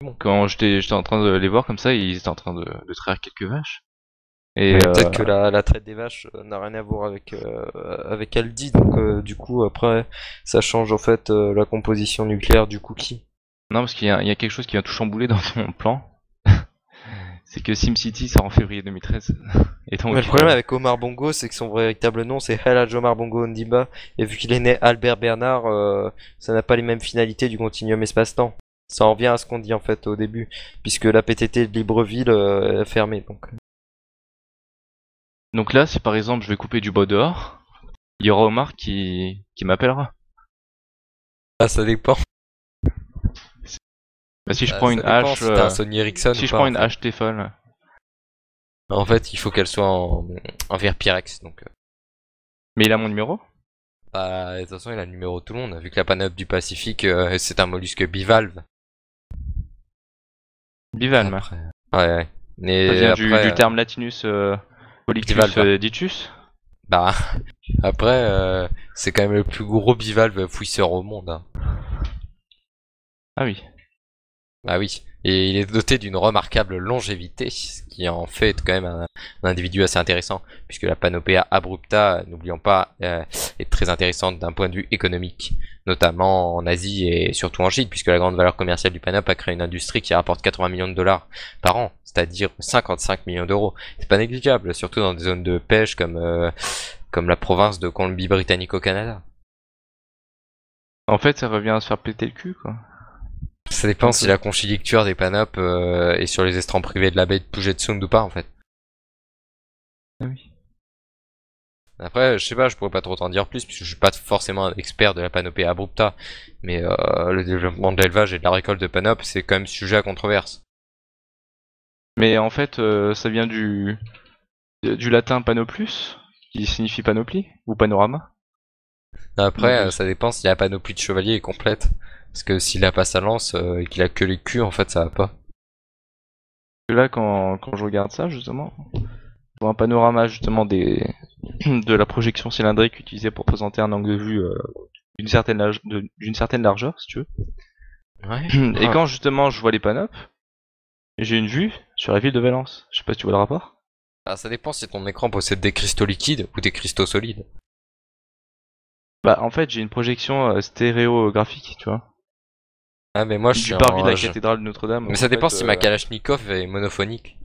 Bon. Quand j'étais en train de les voir comme ça, ils étaient en train de traire quelques vaches. Et Mais peut-être que la traite des vaches n'a rien à voir avec Aldi, donc du coup après ça change en fait la composition nucléaire du cookie. non, parce qu'il y a quelque chose qui vient tout chambouler dans ton plan. C'est que SimCity sort en février 2013. Et Mais le donc, problème avec Omar Bongo, c'est que son véritable nom c'est El Hadj Omar Bongo Ondimba, et vu qu'il est né Albert Bernard, ça n'a pas les mêmes finalités du continuum espace-temps. Ça en revient à ce qu'on dit en fait au début, puisque la PTT de Libreville est fermée. donc là, si par exemple je vais couper du bois dehors, il y aura Omar qui m'appellera. Ah, ça dépend. Bah, si je Ah, prends ça une dépend hache, si t'as un Sony Ericsson si ou je pas prends en une fait. hache Tefal, En fait, il faut qu'elle soit en verre Pyrex, donc. mais il a mon numéro? Bah, de toute façon, il a le numéro de tout le monde, vu que la panoplie du Pacifique, c'est un mollusque bivalve. Bivalme. Après. Ouais. Ça Mais vient du après, terme latinus Polyctus bivalve. ditus? Bah, après, c'est quand même le plus gros bivalve fouisseur au monde, hein. Ah oui. Bah oui. Et il est doté d'une remarquable longévité, ce qui en fait quand même un individu assez intéressant, puisque la Panopea abrupta, n'oublions pas, est très intéressante d'un point de vue économique, notamment en Asie et surtout en Chine, puisque la grande valeur commerciale du Panop a créé une industrie qui rapporte 80 millions de dollars par an, c'est-à-dire 55 millions d'euros. C'est pas négligeable, surtout dans des zones de pêche comme la province de Colombie-Britannique au Canada. En fait, ça revient à se faire péter le cul, quoi. Ça dépend Un si peu. la conchilicture des Panop est sur les estrans privés de la baie de Puget Sound ou pas en fait. Ah oui. Après, je sais pas, je pourrais pas trop t'en dire plus, puisque je suis pas forcément un expert de la panopée abrupta, mais le développement de l'élevage et de la récolte de panop, c'est quand même sujet à controverse. Mais en fait, ça vient du latin panoplus, qui signifie panoplie, ou panorama. Donc, Après, ça dépend si la panoplie de chevalier est complète, parce que s'il a pas sa lance et qu'il a que les culs, en fait, ça va pas. là, quand je regarde ça, justement, je vois un panorama, justement, de la projection cylindrique utilisée pour présenter un angle de vue d'une certaine largeur, si tu veux. Ouais. Et Ah. quand, justement, je vois les panops, j'ai une vue sur la ville de Valence. Je sais pas si tu vois le rapport. Ah, ça dépend si ton écran possède des cristaux liquides ou des cristaux solides. Bah, en fait, j'ai une projection stéréographique, tu vois, Ah, mais moi je du suis parvis de en. la cathédrale de Notre-Dame. Mais Donc, en ça dépend fait, si ma Kalachnikov est monophonique.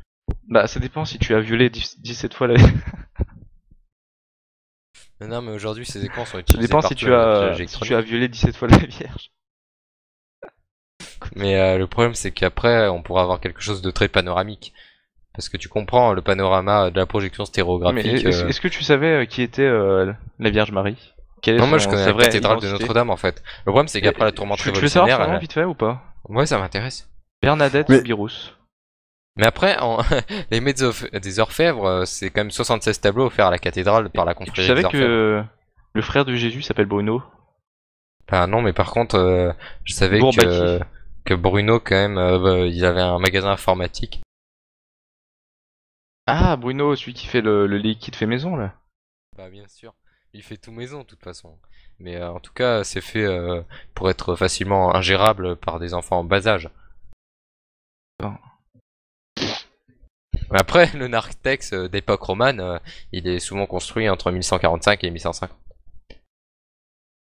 bah, ça dépend si tu as violé 17 fois la. Mais non, mais aujourd'hui ces écrans sont Ça utilisés dépend si partout tu dans notre as village si tu as électronique. violé 17 fois la Vierge. Mais le problème c'est qu'après on pourra avoir quelque chose de très panoramique. Parce que tu comprends le panorama de la projection Mais stéréographique. est-ce que tu savais qui était la Vierge Marie? Quelle est Non, moi je connais sa la vraie cathédrale de identité? Notre-Dame en fait. Le problème c'est Et qu'après la tourmente tu veux savoir révolutionnaire, son nom vite fait ou pas? ouais, ça m'intéresse. Bernadette Mais, Soubirous. mais après, les des Orfèvres, c'est quand même 76 tableaux offerts à la cathédrale par la Et tu confrérie des savais Orfèvres. que le frère de Jésus s'appelle Bruno? Enfin, non, mais par contre, je savais Bourbaki. que Bruno, quand même, il avait un magasin informatique. Ah, Bruno, celui qui fait le liquide fait maison là. Bah, bien sûr. Il fait tout maison, de toute façon. Mais en tout cas, c'est fait pour être facilement ingérable par des enfants en bas âge. Attends. Mais après, le narthex d'époque romane, il est souvent construit entre 1145 et 1150.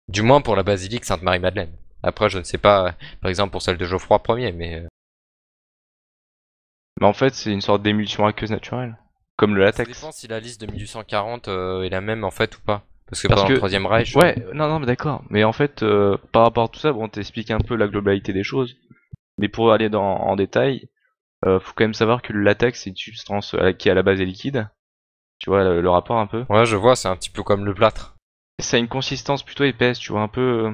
Du moins pour la basilique Sainte-Marie-Madeleine. Après, je ne sais pas, par exemple pour celle de Geoffroy Ier, mais Mais en fait, c'est une sorte d'émulsion aqueuse naturelle. Comme le ça dépend latex. si la liste de 1840 est la même en fait ou pas. Parce que Parce pendant le que, Troisième Reich, ouais, non, non, mais d'accord. Mais en fait, par rapport à tout ça, bon, t'expliques un peu la globalité des choses. Mais pour aller en détail, faut quand même savoir que le latex, c'est une substance qui à la base est liquide. Tu vois le rapport un peu. ouais, je vois, c'est un petit peu comme le plâtre. Ça a une consistance plutôt épaisse, tu vois, un peu.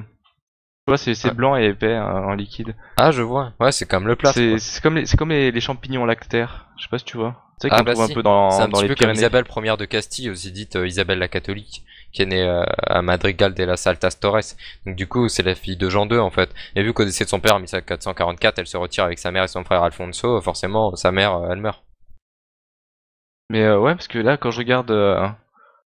Tu vois, c'est Ouais. blanc et épais en liquide. Ah, je vois. Ouais, c'est comme le plâtre, quoi. C'est comme les champignons lactaires. Je sais pas si tu vois. Tu sais Ah qu'on bah trouve un si. peu C'est un dans petit les peu comme Pyrénées. Isabelle Ier de Castille, aussi dite Isabelle la catholique, qui est née à Madrigal de las Altas Torres. Donc du coup, c'est la fille de Jean II en fait. Et vu qu'au décès de son père en 1444, elle se retire avec sa mère et son frère Alfonso, forcément, sa mère, elle meurt. Mais ouais, parce que là, quand je regarde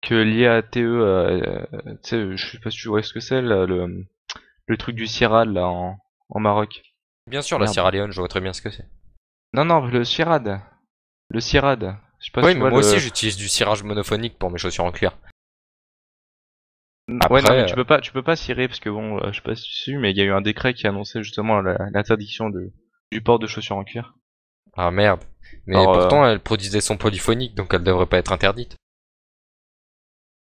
que l'IATE, tu sais, je sais pas si tu vois ce que c'est, là, le truc du Sierra là en Maroc. Bien sûr, la Merde. Sierra Leone, je vois très bien ce que c'est. Non, le Sierrad. Le Sierrad. Je sais pas Oui, si tu mais vois moi aussi le. j'utilise du cirage monophonique pour mes chaussures en cuir. Ouais, non, mais Après, tu peux pas cirer parce que bon, je sais pas si tu sais, mais il y a eu un décret qui a annoncé justement l'interdiction du port de chaussures en cuir. ah merde. Mais Alors, pourtant, elle produit des sons polyphoniques, donc elle devrait pas être interdite.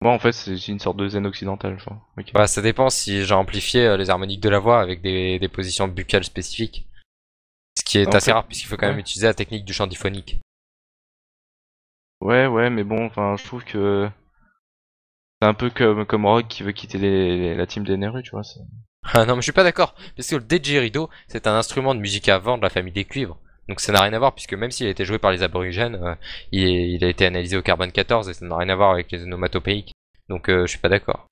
moi en fait, c'est une sorte de zen occidental, je crois. Ok. Bah, ça dépend si j'ai amplifié les harmoniques de la voix avec des positions buccales spécifiques. Ce qui est En assez fait, rare puisqu'il faut quand même ouais. utiliser la technique du chant diphonique. Ouais, mais bon, enfin, je trouve que c'est un peu comme Rogue qui veut quitter la team des Neru, tu vois. Ah non, mais je suis pas d'accord. Parce que le didgeridoo, c'est un instrument de musique à vent de la famille des cuivres. Donc ça n'a rien à voir puisque même s'il a été joué par les aborigènes, il a été analysé au carbone 14 et ça n'a rien à voir avec les onomatopéiques. Donc je suis pas d'accord.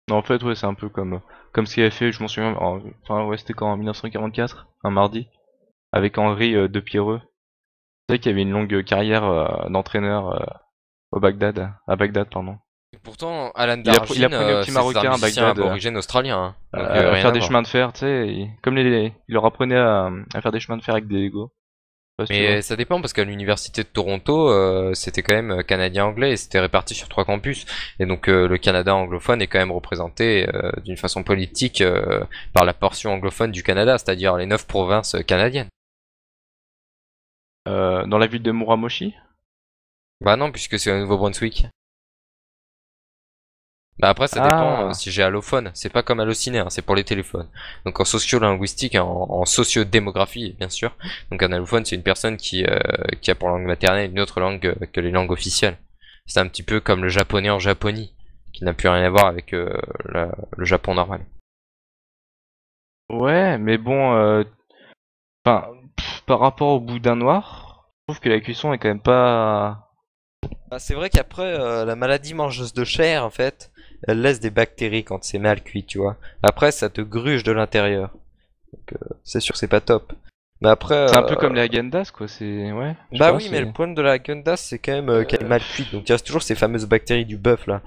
Non, en fait, ouais, c'est un peu comme ce qu'il avait fait, je m'en souviens, enfin, ouais, c'était quand en 1944, un mardi, avec Henri de Pierreux. Tu sais qu'il avait une longue carrière d'entraîneur à Bagdad, pardon. Et pourtant, Alan Il Darjin, apprenait aux petits c'est un Marocains à musicien Bagdad aborigène australien. Hein. Donc à rien faire à des voir. chemins de fer, tu sais, comme il leur apprenait à faire des chemins de fer avec des Legos. Je sais pas si tu Mais vois. ça dépend parce qu'à l'université de Toronto, c'était quand même canadien-anglais et c'était réparti sur 3 campus. Et donc le Canada anglophone est quand même représenté d'une façon politique par la portion anglophone du Canada, c'est-à-dire les 9 provinces canadiennes. Dans la ville de Muramoshi. Bah non, puisque c'est au Nouveau-Brunswick. Bah après ça dépend Ah, si j'ai allophone, c'est pas comme allociné, hein, c'est pour les téléphones. Donc en sociolinguistique, en sociodémographie bien sûr. Donc un allophone c'est une personne qui a pour langue maternelle une autre langue que les langues officielles. C'est un petit peu comme le japonais en Japonie, qui n'a plus rien à voir avec le Japon normal. ouais, mais bon, enfin, par rapport au boudin noir, je trouve que la cuisson est quand même pas. Bah, c'est vrai qu'après, la maladie mangeuse de chair, en fait, elle laisse des bactéries quand c'est mal cuit, tu vois. Après, ça te gruge de l'intérieur. Donc, c'est sûr, c'est pas top. Mais après, C'est un peu comme les Agendas, quoi. C'est ouais, je sais bah pas, oui, mais le c'est. problème de la Gundas, c'est quand même qu'elle est mal cuite. Donc, il reste toujours ces fameuses bactéries du bœuf, là.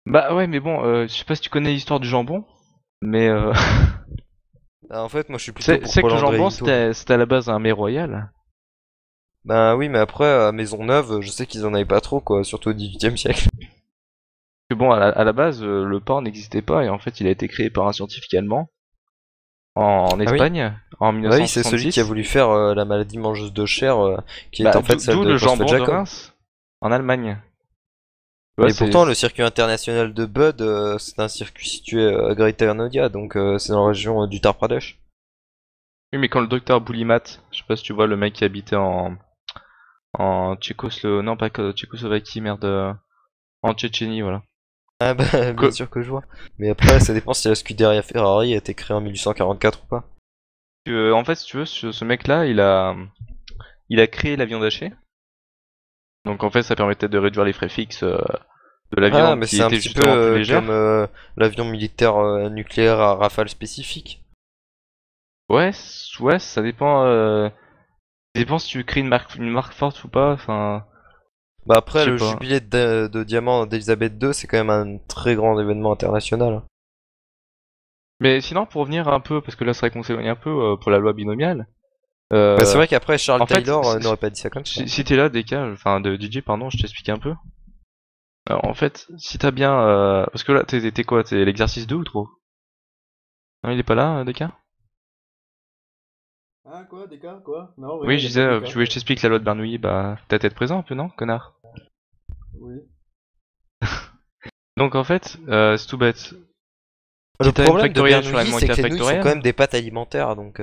Bah ouais, mais bon, je sais pas si tu connais l'histoire du jambon, mais Ah, en fait, moi, je suis plutôt pour c'est que le Paul-André jambon Hito. c'était à la base un mets royal. Bah oui, mais après, à Maisonneuve, je sais qu'ils en avaient pas trop, quoi, surtout au XVIIIe siècle. Que bon, à la base, le porc n'existait pas et en fait, il a été créé par un scientifique allemand en Ah oui? Espagne en Bah oui, c'est celui qui a 1966. voulu faire la maladie mangeuse de chair, qui est Bah, en fait celle d'où de le Constant jambon de Jacob. Reims en Allemagne. Tu vois, Et pourtant, le circuit international de Bud, c'est un circuit situé à Greater Noida, donc c'est dans la région du Uttar Pradesh. Oui, mais quand le docteur Boulimat, je sais pas si tu vois le mec qui habitait en non pas que Tchécoslovaquie, merde, en Tchétchénie, voilà. Ah bah, bien Que- sûr que je vois. Mais après, ça dépend si la Scuderia Ferrari a été créée en 1844 ou pas. En fait, si tu veux, ce mec-là, il a créé l'avion haché. Donc en fait, ça permettait de réduire les frais fixes de Ah, l'avion mais qui c'est un était petit peu justement plus comme légère. l'avion militaire nucléaire à rafale spécifique. Ouais, ouais, ça dépend si tu crées une marque forte ou pas. Enfin, Bah je après, sais le pas. jubilé de diamant d'Elisabeth II, c'est quand même un très grand événement international. Mais sinon, pour revenir un peu, parce que là, c'est vrai qu'on s'éloigne un peu pour la loi binomiale. Bah c'est Euh, vrai qu'après, Charles En fait, Taylor n'aurait pas dit ça comme ça. si t'es là, DK, enfin de DJ, pardon, je t'explique un peu. Alors, en fait, si t'as bien, parce que là, t'es quoi? T'es l'exercice 2 ou trop? Non, il est pas là, DK? Ah, quoi, des cas, quoi? Non, Oui, ouais, je y a disais, pas de tu cas. voulais que je t'explique la loi de Bernoulli, bah, t'as tête présent un peu, non, connard? Oui. Donc en fait, c'est tout bête. Le Si t'as m problème de factoriel sur Bernoulli, m moins c'est k que les nouilles sont quand factoriel, même des pâtes alimentaires, donc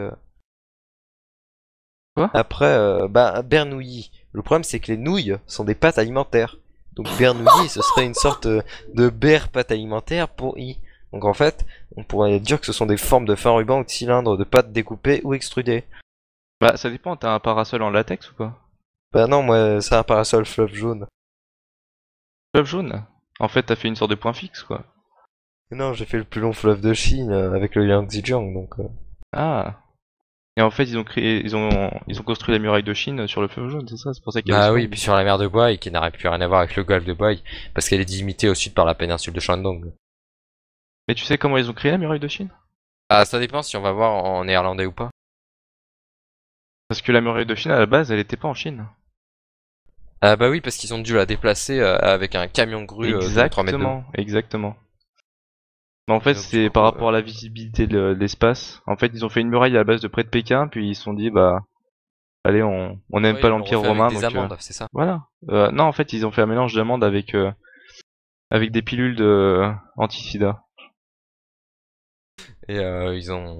quoi? après, bah Bernoulli. Le problème, c'est que les nouilles sont des pâtes alimentaires. Donc Bernoulli, ce serait une sorte de beurre pâte alimentaire pour i. Donc en fait, on pourrait dire que ce sont des formes de fin ruban ou de cylindres de pâtes découpées ou extrudées. Bah, ça dépend, t'as un parasol en latex ou pas? Bah non, moi, c'est un parasol fleuve jaune. Fleuve jaune. En fait, t'as fait une sorte de point fixe, quoi. Non, j'ai fait le plus long fleuve de Chine avec le Yangtze-Jiang, donc. Ah. Et en fait, ils ont construit la muraille de Chine sur le fleuve jaune, c'est ça? C'est pour ça qu'il y a le Bah oui, tsunami. puis sur la mer de Boye, qui n'aurait plus rien à voir avec le golfe de Boye, parce qu'elle est délimitée au sud par la péninsule de Shandong. Mais tu sais comment ils ont créé la muraille de Chine? Ah, ça dépend si on va voir en néerlandais ou pas. Parce que la muraille de Chine, à la base, elle était pas en Chine. Ah bah oui, parce qu'ils ont dû la déplacer avec un camion grue de 3 mètres de haut. Exactement. Mais en fait, Donc, du c'est coup, par rapport à la visibilité de l'espace. En fait, ils ont fait une muraille à la base de près de Pékin, puis ils se sont dit, bah, allez, on n'aime ouais, pas ils l'ont l'Empire refait romain, avec des donc amandes, c'est ça. voilà. Non, en fait, ils ont fait un mélange d'amandes avec des pilules anti-sida. Et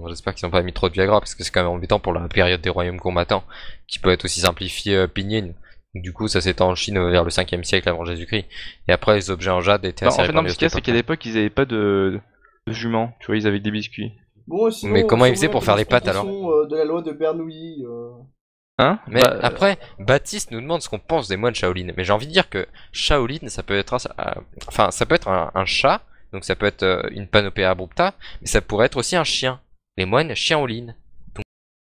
j'espère qu'ils n'ont pas mis trop de Viagra parce que c'est quand même embêtant pour la période des royaumes combattants, qui peut être aussi simplifiée Pinyin. Du coup, ça s'étend en Chine vers le 5e siècle avant Jésus-Christ. Et après, les objets en jade étaient Non, assez en fait, non, répandus mais à ce qu'il y a, cette c'est qu'à époque-là. l'époque, ils avaient pas de juments. Tu vois, ils avaient que des biscuits. Bon, et sinon, Mais comment ils sur faisaient pour faire les pâtes, alors de la loi de Bernoulli. Hein? Mais Bah, après, Baptiste nous demande ce qu'on pense des moines Shaolin. Mais j'ai envie de dire que Shaolin, ça peut être, enfin, ça peut être un chat, donc ça peut être une Panopea abrupta, mais ça pourrait être aussi un chien. Les moines Shaolin.